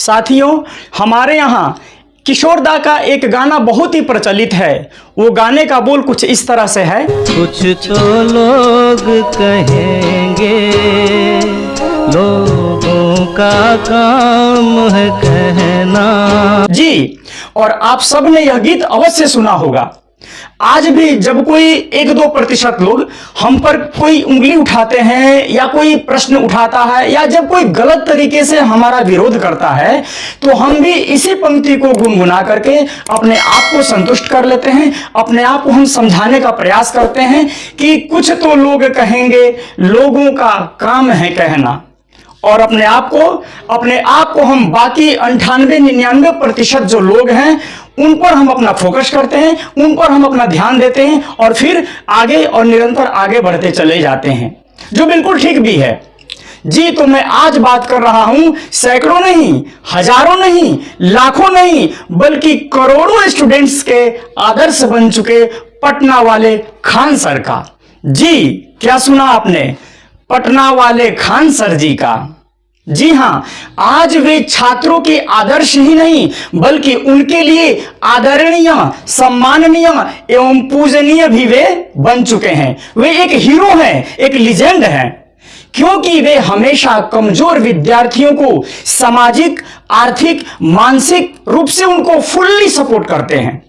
साथियों, हमारे यहाँ किशोरदा का एक गाना बहुत ही प्रचलित है। वो गाने का बोल कुछ इस तरह से है। कुछ तो लोग कहेंगे लोगों का काम है कहना। जी, और आप सब ने यह गीत अवश्य सुना होगा। आज भी जब कोई 1-2% लोग हम पर कोई उंगली उठाते हैं या कोई प्रश्न उठाता है या जब कोई गलत तरीके से हमारा विरोध करता है, तो हम भी इसी पंक्ति को गुनगुना करके अपने आप को संतुष्ट कर लेते हैं। अपने आप को हम समझाने का प्रयास करते हैं कि कुछ तो लोग कहेंगे, लोगों का काम है कहना। और अपने आप को हम बाकी 98-99% जो लोग हैं उन पर हम अपना फोकस करते हैं, उन पर हम अपना ध्यान देते हैं और फिर आगे और निरंतर आगे बढ़ते चले जाते हैं, जो बिल्कुल ठीक भी है। जी, तो मैं आज बात कर रहा हूं सैकड़ों नहीं, हजारों नहीं, लाखों नहीं, बल्कि करोड़ों स्टूडेंट्स के आदर्श बन चुके पटना वाले खान सर का। जी, क्या सुना आपने? पटना वाले खान सर जी का। जी हां, आज वे छात्रों के आदर्श ही नहीं बल्कि उनके लिए आदरणीय, सम्माननीय एवं पूजनीय भी वे बन चुके हैं। वे एक हीरो हैं, एक लीजेंड हैं, क्योंकि वे हमेशा कमजोर विद्यार्थियों को सामाजिक, आर्थिक, मानसिक रूप से उनको फुल्ली सपोर्ट करते हैं।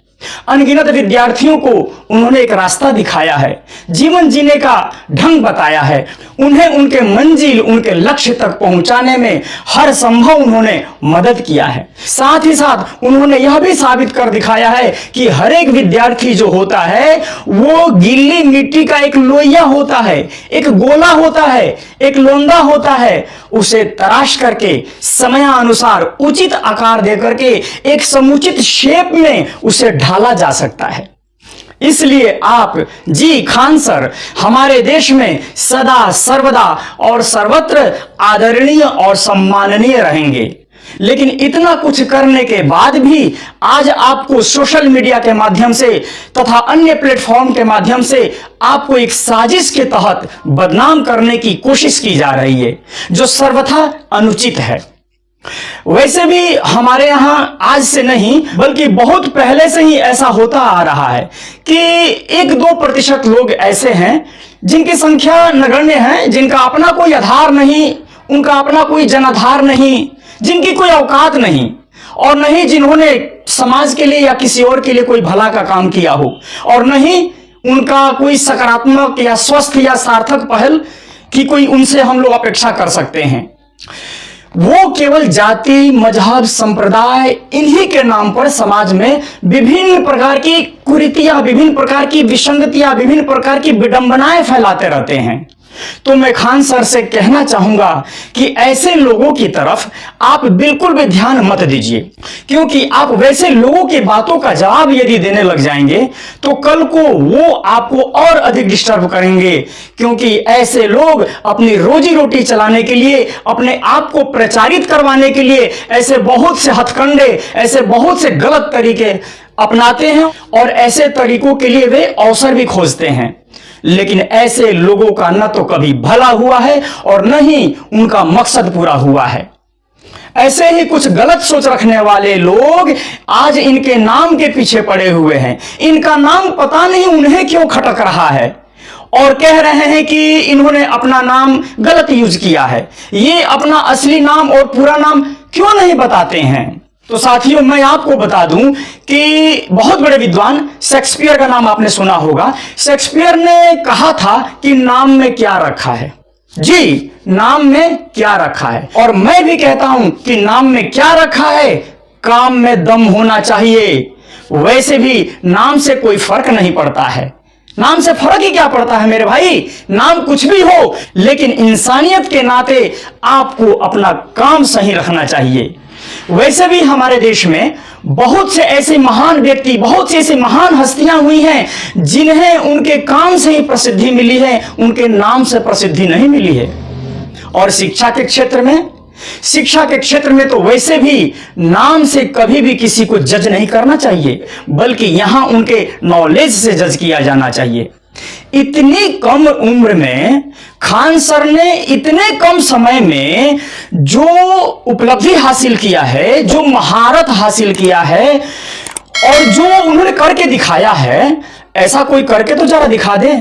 अनगिनत विद्यार्थियों को उन्होंने एक रास्ता दिखाया है, जीवन जीने का ढंग बताया है, उन्हें उनके मंजिल, उनके लक्ष्य तक पहुंचाने में हर संभव उन्होंने मदद किया है। साथ ही साथ उन्होंने यह भी साबित कर दिखाया है कि हर एक विद्यार्थी जो होता है वो गीली मिट्टी का एक लोइया होता है, एक गोला होता है, एक लोंदा होता है। उसे तराश करके समयानुसार उचित आकार दे करके एक समुचित शेप में उसे ढाला जा सकता है। इसलिए आप जी खान सर हमारे देश में सदा सर्वदा और सर्वत्र आदरणीय और सम्माननीय रहेंगे। लेकिन इतना कुछ करने के बाद भी आज आपको सोशल मीडिया के माध्यम से तथा अन्य प्लेटफॉर्म के माध्यम से आपको एक साजिश के तहत बदनाम करने की कोशिश की जा रही है, जो सर्वथा अनुचित है। वैसे भी हमारे यहां आज से नहीं बल्कि बहुत पहले से ही ऐसा होता आ रहा है कि 1-2% लोग ऐसे हैं जिनकी संख्या नगण्य है, जिनका अपना कोई आधार नहीं, उनका अपना कोई जनाधार नहीं, जिनकी कोई औकात नहीं, और नहीं जिन्होंने समाज के लिए या किसी और के लिए कोई भला का काम किया हो, और नहीं उनका कोई सकारात्मक या स्वस्थ या सार्थक पहल की कोई उनसे हम लोग अपेक्षा कर सकते हैं। वो केवल जाति, मजहब, संप्रदाय, इन्हीं के नाम पर समाज में विभिन्न प्रकार की कुरीतियां, विभिन्न प्रकार की विसंगतियां, विभिन्न प्रकार की विडंबनाएं फैलाते रहते हैं। तो मैं खान सर से कहना चाहूंगा कि ऐसे लोगों की तरफ आप बिल्कुल भी ध्यान मत दीजिए, क्योंकि आप वैसे लोगों की बातों का जवाब यदि देने लग जाएंगे तो कल को वो आपको और अधिक डिस्टर्ब करेंगे, क्योंकि ऐसे लोग अपनी रोजी रोटी चलाने के लिए, अपने आप को प्रचारित करवाने के लिए ऐसे बहुत से हथकंडे, ऐसे बहुत से गलत तरीके अपनाते हैं और ऐसे तरीकों के लिए वे अवसर भी खोजते हैं। लेकिन ऐसे लोगों का न तो कभी भला हुआ है और न ही उनका मकसद पूरा हुआ है। ऐसे ही कुछ गलत सोच रखने वाले लोग आज इनके नाम के पीछे पड़े हुए हैं। इनका नाम पता नहीं उन्हें क्यों खटक रहा है और कह रहे हैं कि इन्होंने अपना नाम गलत यूज किया है। ये अपना असली नाम और पूरा नाम क्यों नहीं बताते हैं? तो साथियों, मैं आपको बता दूं कि बहुत बड़े विद्वान शेक्सपियर का नाम आपने सुना होगा। शेक्सपियर ने कहा था कि नाम में क्या रखा है। जी, नाम में क्या रखा है। और मैं भी कहता हूं कि नाम में क्या रखा है, काम में दम होना चाहिए। वैसे भी नाम से कोई फर्क नहीं पड़ता है। नाम से फर्क ही क्या पड़ता है मेरे भाई? नाम कुछ भी हो, लेकिन इंसानियत के नाते आपको अपना काम सही रखना चाहिए। वैसे भी हमारे देश में बहुत से ऐसे महान व्यक्ति, बहुत से ऐसी महान हस्तियां हुई हैं जिन्हें उनके काम से ही प्रसिद्धि मिली है, उनके नाम से प्रसिद्धि नहीं मिली है। और शिक्षा के क्षेत्र में तो वैसे भी नाम से कभी भी किसी को जज नहीं करना चाहिए, बल्कि यहां उनके नॉलेज से जज किया जाना चाहिए। इतनी कम उम्र में खान सर ने इतने कम समय में जो उपलब्धि हासिल किया है, जो महारत हासिल किया है और जो उन्होंने करके दिखाया है, ऐसा कोई करके तो जरा दिखा दे।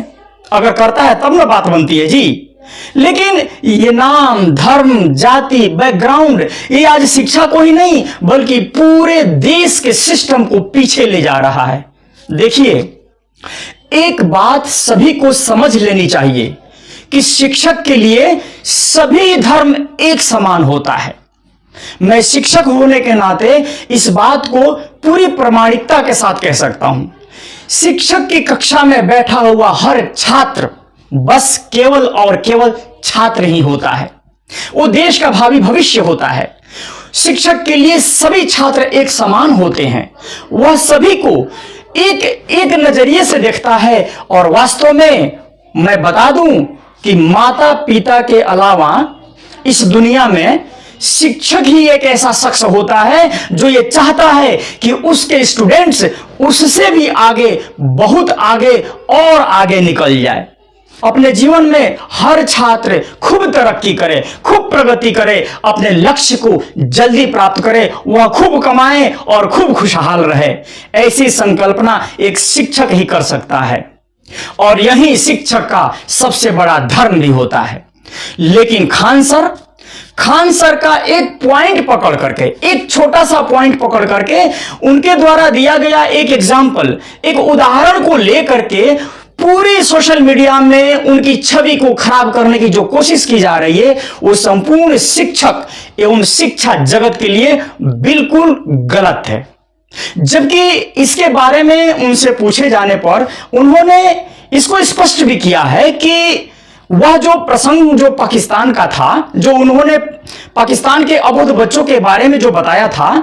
अगर करता है तब ना बात बनती है जी। लेकिन ये नाम, धर्म, जाति, बैकग्राउंड, ये आज शिक्षा को ही नहीं बल्कि पूरे देश के सिस्टम को पीछे ले जा रहा है। देखिए, एक बात सभी को समझ लेनी चाहिए कि शिक्षक के लिए सभी धर्म एक समान होता है। मैं शिक्षक होने के नाते इस बात को पूरी प्रामाणिकता के साथ कह सकता हूं। शिक्षक की कक्षा में बैठा हुआ हर छात्र बस केवल और केवल छात्र ही होता है, वो देश का भावी भविष्य होता है। शिक्षक के लिए सभी छात्र एक समान होते हैं, वह सभी को एक एक नजरिए से देखता है। और वास्तव में मैं बता दूं कि माता पिता के अलावा इस दुनिया में शिक्षक ही एक ऐसा शख्स होता है जो ये चाहता है कि उसके स्टूडेंट्स उससे भी आगे, बहुत आगे और आगे निकल जाए। अपने जीवन में हर छात्र खूब तरक्की करे, खूब प्रगति करे, अपने लक्ष्य को जल्दी प्राप्त करे, वह खूब कमाए और खूब खुशहाल रहे। ऐसी संकल्पना एक शिक्षक ही कर सकता है और यही शिक्षक का सबसे बड़ा धर्म भी होता है। लेकिन खान सर का एक पॉइंट पकड़ करके, एक छोटा सा पॉइंट पकड़ करके, उनके द्वारा दिया गया एक एग्जाम्पल, एक उदाहरण को लेकर के पूरी सोशल मीडिया में उनकी छवि को खराब करने की जो कोशिश की जा रही है, वो संपूर्ण शिक्षक एवं शिक्षा जगत के लिए बिल्कुल गलत है। जबकि इसके बारे में उनसे पूछे जाने पर उन्होंने इसको स्पष्ट भी किया है कि वह जो प्रसंग जो पाकिस्तान का था, जो उन्होंने पाकिस्तान के अबोध बच्चों के बारे में जो बताया था,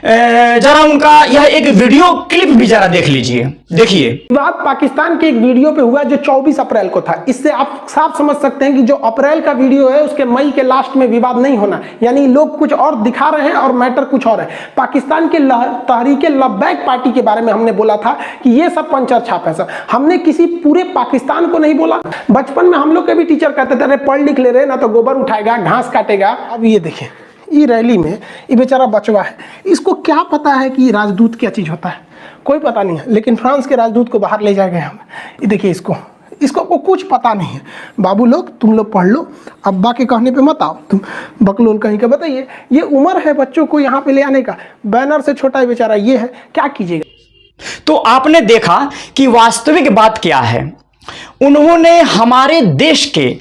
जरा उनका यह एक वीडियो क्लिप भी जरा देख लीजिए। देखिए, विवाद पाकिस्तान के एक वीडियो पे हुआ जो 24 अप्रैल को था। इससे आप साफ समझ सकते हैं कि जो अप्रैल का वीडियो है उसके मई के लास्ट में विवाद नहीं होना, यानी लोग कुछ और दिखा रहे हैं और मैटर कुछ और है। पाकिस्तान के तहरीके लब्बैक पार्टी के बारे में हमने बोला था कि ये सब पंचर छाप है। सर, हमने किसी पूरे पाकिस्तान को नहीं बोला। बचपन में हम लोग के भी टीचर कहते थे, अरे पढ़ लिख ले रहे ना तो गोबर उठाएगा, घास काटेगा। अब ये देखें, ये रैली में ये बेचारा बचवा है, इसको क्या पता है कि राजदूत क्या चीज़ होता है, कोई पता नहीं है। लेकिन फ्रांस के राजदूत को बाहर ले जाए गए हम। ये देखिए, इसको कुछ पता नहीं है। बाबू लोग, तुम लोग पढ़ लो, अब्बा के कहने पे मत आओ, तुम बकलोल कहीं का। बताइए, ये उम्र है बच्चों को यहाँ पे ले आने का। बैनर से छोटा बेचारा ये है, क्या कीजिएगा। तो आपने देखा कि वास्तविक बात क्या है। उन्होंने हमारे देश के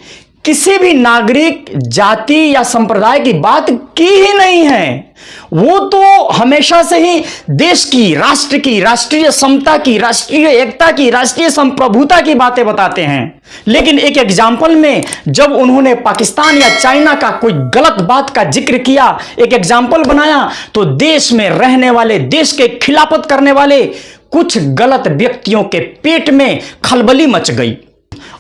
किसी भी नागरिक, जाति या संप्रदाय की बात की ही नहीं है। वो तो हमेशा से ही देश की, राष्ट्र की, राष्ट्रीय समता की, राष्ट्रीय एकता की, राष्ट्रीय संप्रभुता की बातें बताते हैं। लेकिन एक एग्जाम्पल में जब उन्होंने पाकिस्तान या चाइना का कोई गलत बात का जिक्र किया, एक एग्जाम्पल बनाया, तो देश में रहने वाले, देश के खिलाफत करने वाले कुछ गलत व्यक्तियों के पेट में खलबली मच गई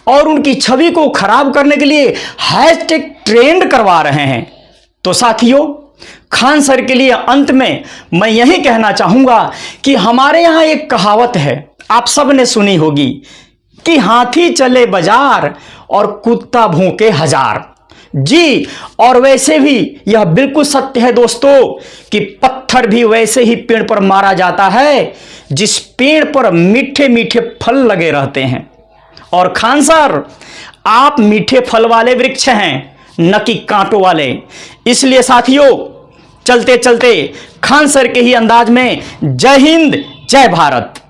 और उनकी छवि को खराब करने के लिए हैशटैग ट्रेंड करवा रहे हैं। तो साथियों, खान सर के लिए अंत में मैं यही कहना चाहूंगा कि हमारे यहां एक कहावत है, आप सब ने सुनी होगी कि हाथी चले बाजार और कुत्ता भौंके हजार। जी, और वैसे भी यह बिल्कुल सत्य है दोस्तों कि पत्थर भी वैसे ही पेड़ पर मारा जाता है जिस पेड़ पर मीठे मीठे फल लगे रहते हैं। और खान सर, आप मीठे फल वाले वृक्ष हैं, न कि कांटों वाले। इसलिए साथियों, चलते चलते खान सर के ही अंदाज में जय हिंद, जय भारत।